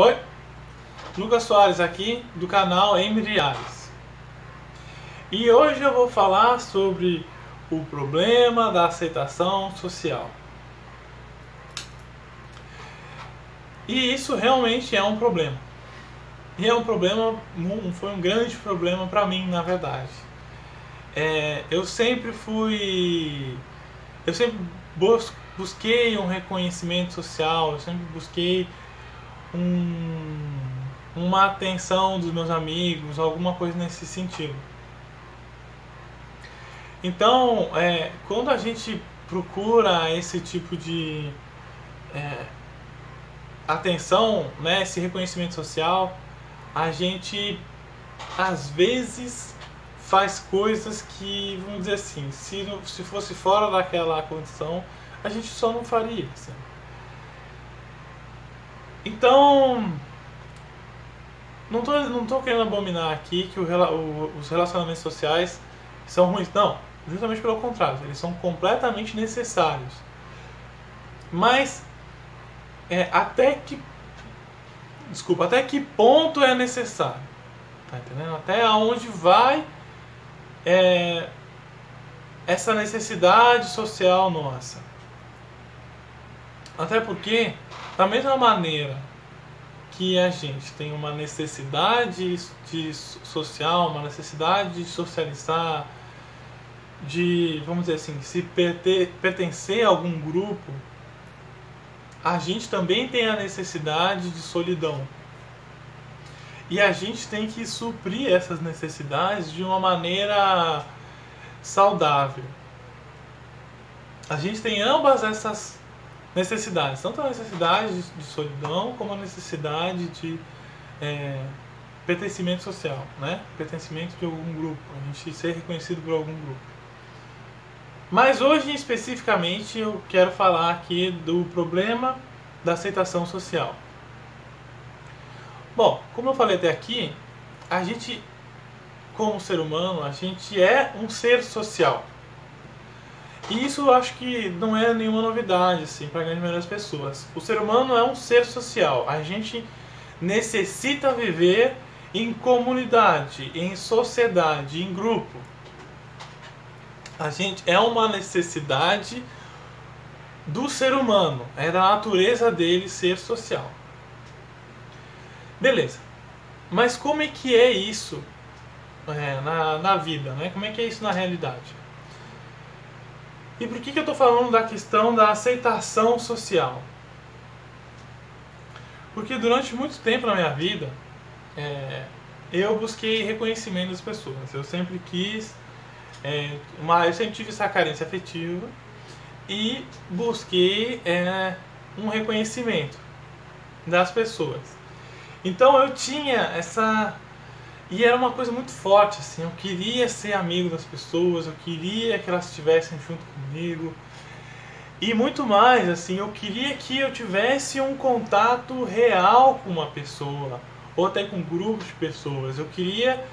Oi, Lucas Soares aqui do canal Embriares. E hoje eu vou falar sobre o problema da aceitação social. E isso realmente é um problema. E é um problema, foi um grande problema para mim, na verdade. Eu sempre busquei um reconhecimento social, eu sempre busquei uma atenção dos meus amigos, alguma coisa nesse sentido. Então, quando a gente procura esse tipo de atenção, né, esse reconhecimento social, a gente às vezes faz coisas que, vamos dizer assim, se fosse fora daquela condição, a gente só não faria. Assim. Então, não tô querendo abominar aqui que os relacionamentos sociais são ruins. Não, justamente pelo contrário, eles são completamente necessários. Mas até que ponto é necessário? Tá entendendo? Até onde vai essa necessidade social nossa? Até porque, da mesma maneira que a gente tem uma necessidade social, uma necessidade de socializar, de, vamos dizer assim, se pertencer a algum grupo, a gente também tem a necessidade de solidão. E a gente tem que suprir essas necessidades de uma maneira saudável. A gente tem ambas essas necessidades, tanto a necessidade de solidão como a necessidade de pertencimento social, né? Pertencimento de algum grupo, a gente ser reconhecido por algum grupo. Mas hoje especificamente eu quero falar aqui do problema da aceitação social. Bom, como eu falei até aqui, a gente, como ser humano, a gente é um ser social. E isso eu acho que não é nenhuma novidade assim, para a grande maioria das pessoas. O ser humano é um ser social. A gente necessita viver em comunidade, em sociedade, em grupo. A gente é uma necessidade do ser humano, é da natureza dele ser social. Beleza, mas como é que é isso na vida, né? Como é que é isso na realidade? E por que eu estou falando da questão da aceitação social? Porque durante muito tempo na minha vida, eu busquei reconhecimento das pessoas. Eu sempre quis, eu sempre tive essa carência afetiva e busquei um reconhecimento das pessoas. Então eu tinha essa... E era uma coisa muito forte, assim, eu queria ser amigo das pessoas, eu queria que elas estivessem junto comigo. E muito mais, assim, eu queria que eu tivesse um contato real com uma pessoa, ou até com um grupo de pessoas. Eu queria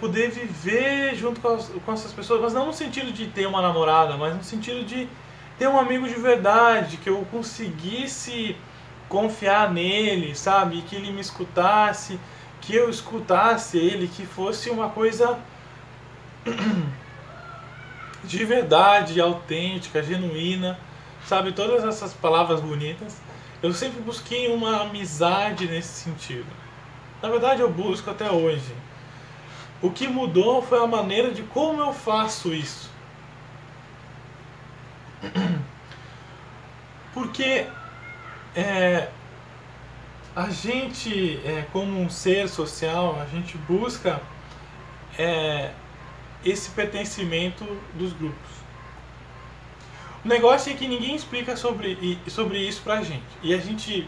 poder viver junto com essas pessoas, mas não no sentido de ter uma namorada, mas no sentido de ter um amigo de verdade, que eu conseguisse confiar nele, sabe? Que ele me escutasse, que eu escutasse ele, que fosse uma coisa de verdade, autêntica, genuína, sabe? Todas essas palavras bonitas. Eu sempre busquei uma amizade nesse sentido. Na verdade, eu busco até hoje. O que mudou foi a maneira de como eu faço isso. Porque a gente, como um ser social, a gente busca esse pertencimento dos grupos. O negócio é que ninguém explica sobre isso pra gente. E a gente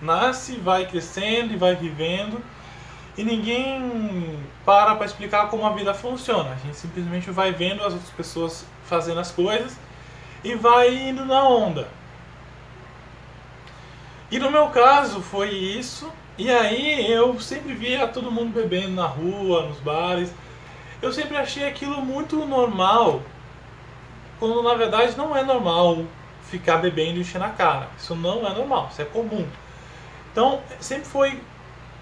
nasce, vai crescendo e vai vivendo, e ninguém para explicar como a vida funciona. A gente simplesmente vai vendo as outras pessoas fazendo as coisas e vai indo na onda. E no meu caso foi isso, e aí eu sempre via todo mundo bebendo na rua, nos bares. Eu sempre achei aquilo muito normal, quando na verdade não é normal ficar bebendo e enchendo a cara. Isso não é normal, isso é comum. Então, sempre foi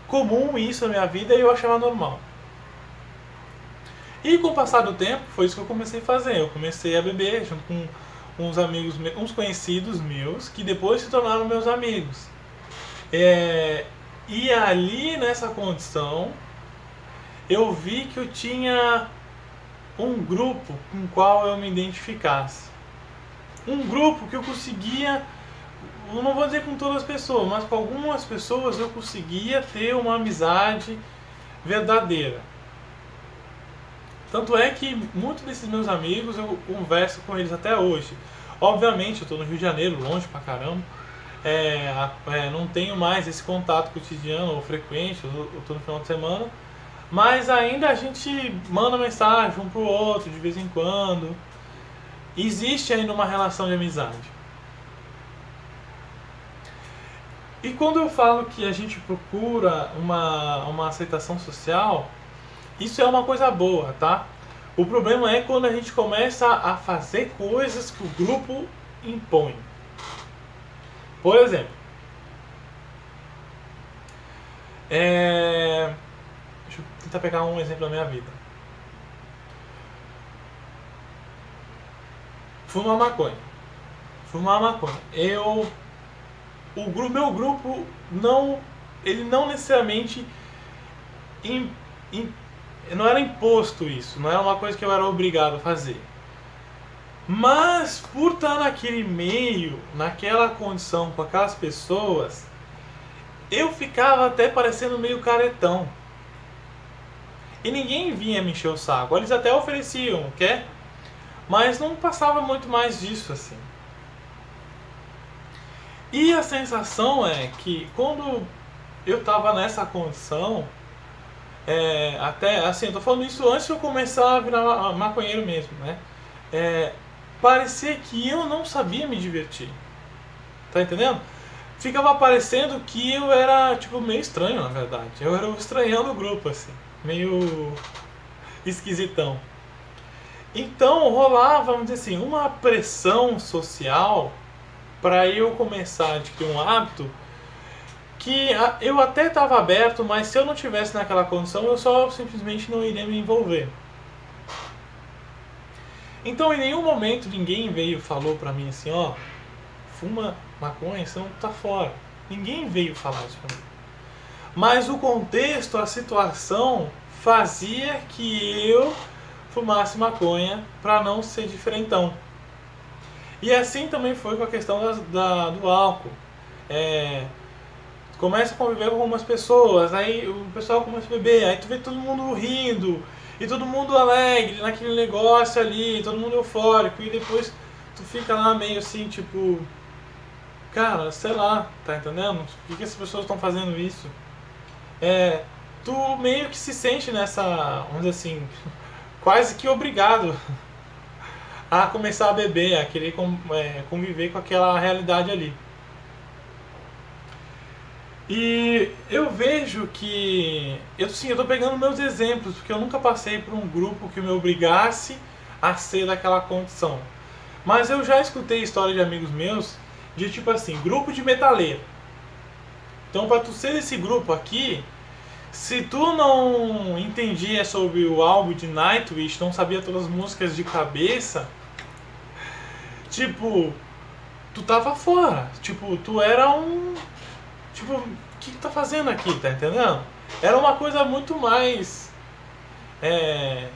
comum isso na minha vida e eu achava normal. E com o passar do tempo, foi isso que eu comecei a fazer. Eu comecei a beber junto com uns amigos, uns conhecidos meus, que depois se tornaram meus amigos. E ali, nessa condição, eu vi que eu tinha um grupo com o qual eu me identificasse. Um grupo que eu conseguia, eu não vou dizer com todas as pessoas, mas com algumas pessoas eu conseguia ter uma amizade verdadeira. Tanto é que muitos desses meus amigos eu converso com eles até hoje. Obviamente eu estou no Rio de Janeiro, longe pra caramba, não tenho mais esse contato cotidiano ou frequente, eu estou no final de semana, mas ainda a gente manda mensagem um pro outro de vez em quando. Existe ainda uma relação de amizade. E quando eu falo que a gente procura uma aceitação social, isso é uma coisa boa, tá? O problema é quando a gente começa a fazer coisas que o grupo impõe. Por exemplo, deixa eu tentar pegar um exemplo da minha vida. Fumar maconha. Meu grupo ele não necessariamente não era imposto isso, não era uma coisa que eu era obrigado a fazer. Mas por estar naquele meio, naquela condição com aquelas pessoas, eu ficava até parecendo meio caretão. E ninguém vinha me encher o saco. Eles até ofereciam, quer? Mas não passava muito mais disso assim. E a sensação é que quando eu estava nessa condição, até assim, eu tô falando isso antes de eu começar a virar maconheiro mesmo, né? Parecia que eu não sabia me divertir. Tá entendendo? Ficava parecendo que eu era tipo meio estranho, na verdade. Eu era o estranhão do grupo, assim, meio esquisitão. Então rolava, vamos dizer assim, uma pressão social para eu começar a adquirir um hábito que eu até estava aberto, mas se eu não tivesse naquela condição, eu só simplesmente não iria me envolver. Então em nenhum momento ninguém veio e falou pra mim assim, ó, fuma maconha, senão tá fora. Ninguém veio falar isso pra mim. Mas o contexto, a situação fazia que eu fumasse maconha pra não ser diferentão. E assim também foi com a questão do álcool. Começa a conviver com algumas pessoas, aí o pessoal começa a beber, aí tu vê todo mundo rindo, e todo mundo alegre naquele negócio ali, todo mundo eufórico, e depois tu fica lá meio assim, tipo, cara, sei lá, tá entendendo? Por que essas pessoas estão fazendo isso? Tu meio que se sente nessa, vamos dizer assim, quase que obrigado a começar a beber, a querer conviver com aquela realidade ali. E eu vejo que eu tô pegando meus exemplos, porque eu nunca passei por um grupo que me obrigasse a ser daquela condição. Mas eu já escutei história de amigos meus de tipo assim, grupo de metaleiro. Então para tu ser desse grupo aqui, se tu não entendia sobre o álbum de Nightwish, não sabia todas as músicas de cabeça, tipo, tu tava fora. Tipo, tu era um... Tipo, o que tá fazendo aqui, tá entendendo? Era uma coisa muito mais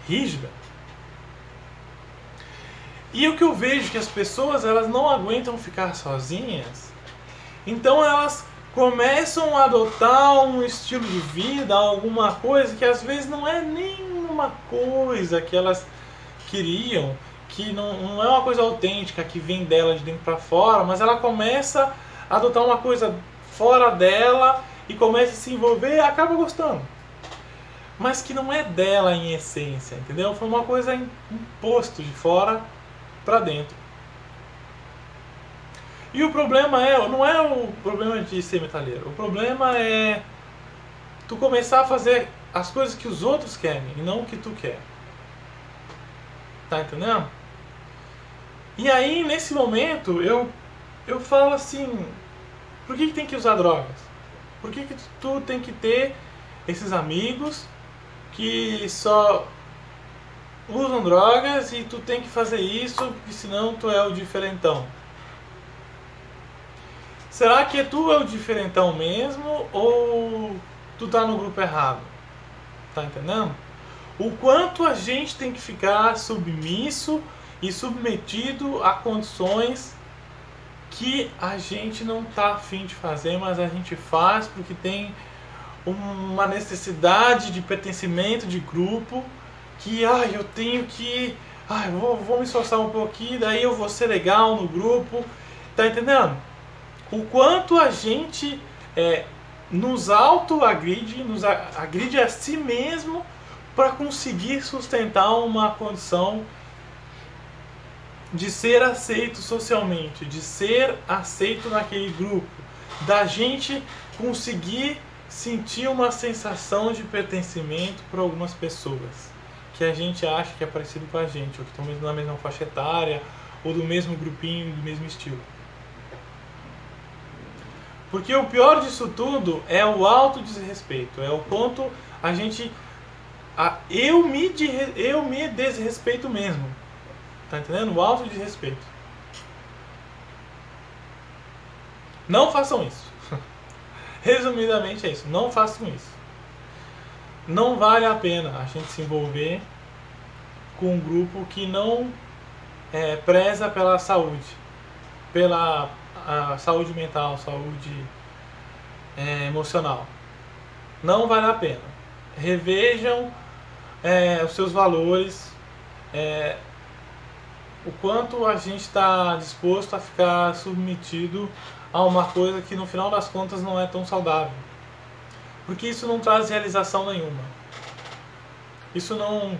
rígida. E o que eu vejo que as pessoas, elas não aguentam ficar sozinhas, então elas começam a adotar um estilo de vida, alguma coisa que às vezes não é nenhuma coisa que elas queriam, que não é uma coisa autêntica que vem dela de dentro pra fora, mas ela começa a adotar uma coisa fora dela e começa a se envolver e acaba gostando. Mas que não é dela em essência, entendeu? Foi uma coisa imposto de fora pra dentro. E o problema não é o problema de ser metaleiro. O problema é tu começar a fazer as coisas que os outros querem e não o que tu quer. Tá entendendo? E aí, nesse momento, eu falo assim, por que tem que usar drogas? Por que tu tem que ter esses amigos que só usam drogas e tu tem que fazer isso, porque senão tu é o diferentão? Será que tu é o diferentão mesmo ou tu tá no grupo errado? Tá entendendo? O quanto a gente tem que ficar submisso e submetido a condições que a gente não tá afim de fazer, mas a gente faz porque tem uma necessidade de pertencimento de grupo, que eu tenho que, vou me esforçar um pouquinho, daí eu vou ser legal no grupo, tá entendendo? O quanto a gente nos auto-agride, nos agride a si mesmo para conseguir sustentar uma condição de ser aceito socialmente, de ser aceito naquele grupo, da gente conseguir sentir uma sensação de pertencimento para algumas pessoas que a gente acha que é parecido com a gente, ou que estão na mesma faixa etária, ou do mesmo grupinho, do mesmo estilo. Porque o pior disso tudo é o autodesrespeito, é o ponto a gente... eu me desrespeito mesmo. Tá entendendo? O autodesrespeito. Não façam isso. Resumidamente é isso. Não façam isso. Não vale a pena a gente se envolver com um grupo que não preza pela saúde. Pela saúde mental, saúde emocional. Não vale a pena. Revejam os seus valores, o quanto a gente está disposto a ficar submetido a uma coisa que no final das contas não é tão saudável. Porque isso não traz realização nenhuma. Isso não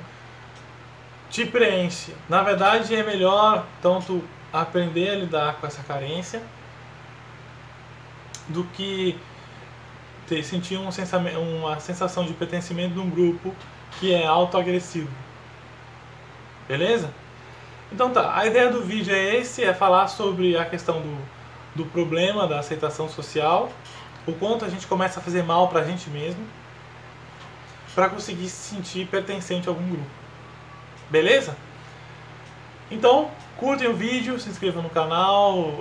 te preenche. Na verdade é melhor tanto aprender a lidar com essa carência do que sentir uma sensação de pertencimento de um grupo que é autoagressivo. Beleza? Então tá, a ideia do vídeo é falar sobre a questão do problema da aceitação social, o quanto a gente começa a fazer mal pra gente mesmo, para conseguir se sentir pertencente a algum grupo. Beleza? Então, curtem o vídeo, se inscrevam no canal,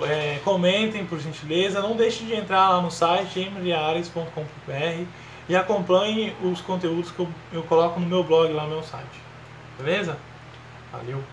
comentem por gentileza, não deixem de entrar lá no site emiliares.com.br e acompanhem os conteúdos que eu coloco no meu blog lá no meu site. Beleza? Valeu!